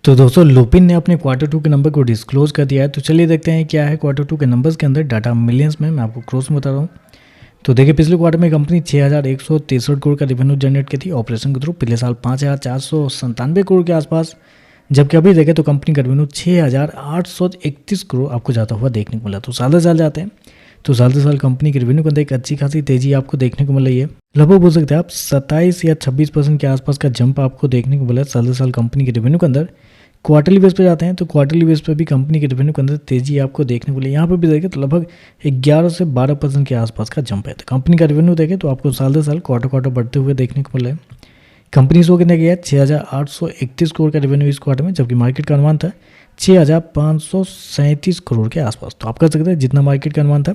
तो दोस्तों लुपिन ने अपने Q2 के नंबर को डिस्क्लोज कर दिया है। तो चलिए देखते हैं क्या है Q2 के नंबर्स के अंदर डाटा मिलियंस में। मैं आपको क्रॉस में बता रहा हूँ। तो देखिए पिछले क्वार्टर में कंपनी 6,163 करोड़ का रेवेन्यू जनरेट की थी ऑपरेशन के थ्रू। पिछले साल 5,497 करोड़ के आसपास, जबकि अभी देखें तो कंपनी का रेवेन्यू 6,831 करोड़ आपको जाता हुआ देखने को मिला। तो साल साल जाते हैं तो साल से साल कंपनी के रेवेन्यू के अंदर एक अच्छी खासी तेजी आपको देखने को मिल रही है। लगभग बोल सकते हैं आप 27 या 26% के आसपास का जंप आपको देखने को मिला है साल से साल कंपनी के रेवेन्यू के अंदर। क्वार्टरली बेस पे जाते हैं तो क्वार्टरली बेस पे भी कंपनी के रेवेन्यू के अंदर तेजी आपको देखने को मिली। यहाँ पे भी देखें तो लगभग 11 से 12% के आसपास का जंप है। तो कंपनी का रेवेन्यू देखें तो आपको साल से साल क्वार्टर बढ़ते हुए देखने को मिला है। कंपनी शो करने गया 6,831 करोड़ का रेवेन्यू इस क्वार्टर में, जबकि मार्केट का अनुमान था 6,537 करोड़ के आसपास। तो आप कह सकते हैं जितना मार्केट का अनुमान था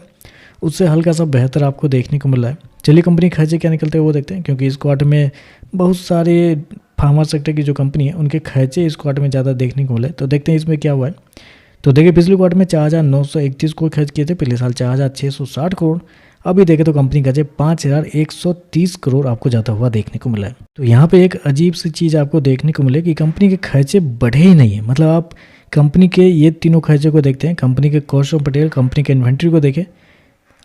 उससे हल्का सा बेहतर आपको देखने को मिल रहा है। चलिए कंपनी खर्चे क्या निकलते हैं वो देखते हैं, क्योंकि इस क्वार्टर में बहुत सारे फार्मा सेक्टर की जो कंपनी है उनके खर्चे इस क्वार्टर में ज़्यादा देखने को मिले। तो देखते हैं इसमें क्या हुआ है। तो देखिए पिछले क्वार्टर में 4,931 करोड़ खर्च किए थे, पिछले साल 4,660 करोड़। अभी देखें तो कंपनी का 5,130 करोड़ आपको जाता हुआ देखने को मिला है। तो यहाँ पे एक अजीब सी चीज़ आपको देखने को मिले कि कंपनी के खर्चे बढ़े ही नहीं है। मतलब आप कंपनी के ये तीनों खर्चे को देखते हैं, कंपनी के कॉस्ट ऑफ मटेरियल, कंपनी के इन्वेंट्री को देखें,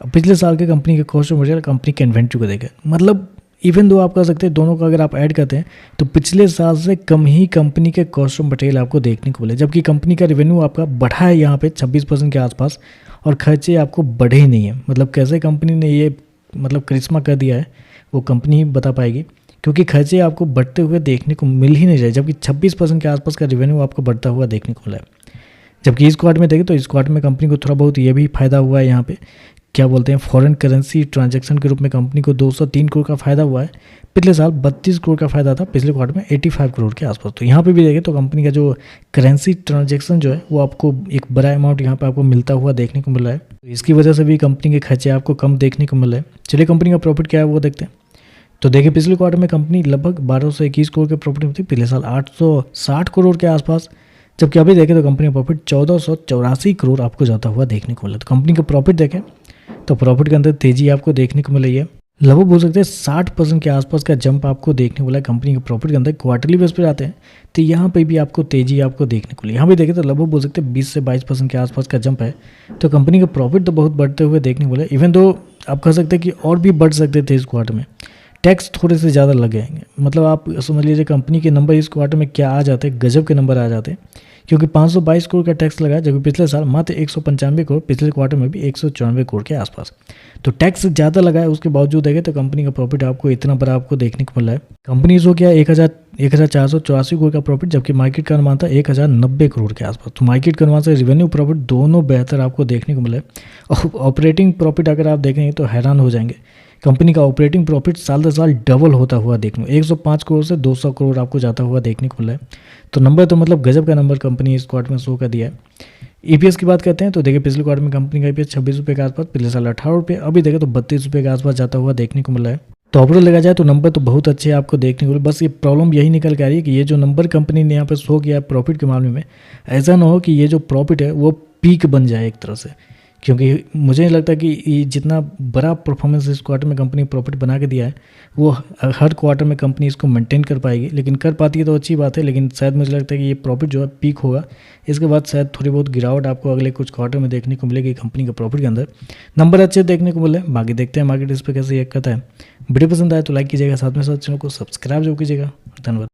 पिछले साल के कंपनी के कॉस्ट ऑफ मटेरियल, कंपनी के इन्वेंट्री को देखें। मतलब इवन दो आप कह सकते हैं दोनों का अगर आप ऐड करते हैं तो पिछले साल से कम ही कंपनी के कॉस्ट ऑफ मटेरियल आपको देखने को मिले, जबकि कंपनी का रेवेन्यू आपका बढ़ा है यहाँ पे 26% के आसपास और खर्चे आपको बढ़े ही नहीं है। मतलब कैसे कंपनी ने ये करिश्मा कर दिया है वो कंपनी ही बता पाएगी, क्योंकि खर्चे आपको बढ़ते हुए देखने को मिल ही नहीं रहे, जबकि 26% के आसपास का रेवेन्यू आपको बढ़ता हुआ देखने को मिला है। जबकि इस क्वार्टर में देखें तो इस क्वार्टर में कंपनी को थोड़ा बहुत ये भी फायदा हुआ है, यहाँ पे क्या बोलते हैं फॉरेन करेंसी ट्रांजैक्शन के रूप में कंपनी को 203 करोड़ का फायदा हुआ है। पिछले साल 32 करोड़ का फायदा था, पिछले क्वार्टर में 85 करोड़ के आसपास। तो यहाँ पे भी देखें तो कंपनी का जो करेंसी ट्रांजैक्शन जो है वो आपको एक बड़ा अमाउंट यहाँ पे आपको मिलता हुआ देखने को मिल रहा है। तो इसकी वजह से भी कंपनी के खर्चे आपको कम देखने को मिल रहे हैं। चलिए कंपनी का प्रॉफिट क्या है वो देखते हैं। तो देखिए पिछले क्वार्टर में कंपनी लगभग 1,221 करोड़ के प्रॉफिट में थी, पिछले साल 860 करोड़ के आसपास, जबकि अभी देखें तो कंपनी का प्रॉफिट 1,484 करोड़ आपको जाता हुआ देखने को मिला। तो कंपनी का प्रॉफिट देखें तो प्रॉफिट के अंदर तेजी आपको देखने को मिल रही है। लगभग बोल सकते हैं 60% के आसपास का जंप आपको देखने को मिला है कंपनी के प्रॉफिट के अंदर। क्वार्टरली बेस पे जाते हैं तो यहाँ पे भी आपको तेजी आपको देखने को मिली। यहाँ भी देखें तो लगभग बोल सकते हैं 20 से 22% के आसपास का जंप है। तो कंपनी का प्रॉफिट तो बहुत बढ़ते हुए देखने को मिला। इवन दो आप कह सकते हैं कि और भी बढ़ सकते थे इस क्वार्टर में, टैक्स थोड़े से ज़्यादा लग जाएंगे। मतलब आप समझ लीजिए कंपनी के नंबर इस क्वार्टर में क्या आ जाते हैं, गजब के नंबर आ जाते हैं, क्योंकि 522 करोड़ का टैक्स लगा, जबकि पिछले साल मात्र 195 करोड़, पिछले क्वार्टर में भी 194 करोड़ के आसपास। तो टैक्स ज़्यादा लगा है, उसके बावजूद देखें तो कंपनी का प्रॉफिट आपको इतना बड़ा आपको देखने को मिला है। कंपनी जो क्या 1,484 करोड़ का प्रॉफिट, जबकि मार्केट का अनुमान था 1,090 करोड़ के आसपास। तो मार्केट के अनुमान से रेवेन्यू प्रॉफिट दोनों बेहतर आपको देखने को मिला है। और ऑपरेटिंग प्रॉफिट अगर आप देखेंगे तो हैरान हो जाएंगे। कंपनी का ऑपरेटिंग प्रॉफिट साल दर साल डबल होता हुआ देखने को 105 करोड़ से 200 करोड़ आपको जाता हुआ देखने को मिला है। तो नंबर तो मतलब गजब का नंबर कंपनी इस क्वार्टर में शो कर दिया है। ईपीएस की बात करते हैं तो देखिए पिछले क्वार्टर में कंपनी का ईपीएस 26 रुपये के आसपास, पिछले साल 18 रुपये, अभी देखें तो 32 रुपये के आसपास जाता हुआ देखने को मिला है। तो ओवरऑल लगा जाए तो नंबर तो बहुत अच्छे आपको देखने को मिले। बस ये प्रॉब्लम यही निकल के आ रही है कि ये जो नंबर कंपनी ने यहाँ पर शो किया है प्रॉफिट के मामले में, ऐसा ना हो कि ये जो प्रॉफिट है वो पीक बन जाए एक तरह से, क्योंकि मुझे नहीं लगता कि ये जितना बड़ा परफॉर्मेंस इस क्वार्टर में कंपनी प्रॉफिट बना के दिया है वो हर क्वार्टर में कंपनी इसको मेंटेन कर पाएगी। लेकिन कर पाती है तो अच्छी बात है, लेकिन शायद मुझे लगता है कि ये प्रॉफिट जो है पीक होगा, इसके बाद शायद थोड़ी बहुत गिरावट आपको अगले कुछ क्वार्टर में देखने को मिलेगी कंपनी के प्रॉफिट के अंदर। नंबर अच्छे देखने को मिले, बाकी देखते हैं मार्केट इस पर कैसे रिएक्ट करता है। वीडियो पसंद आए तो लाइक कीजिएगा, साथ में साथ चैनल को सब्सक्राइब जरूर कीजिएगा। धन्यवाद।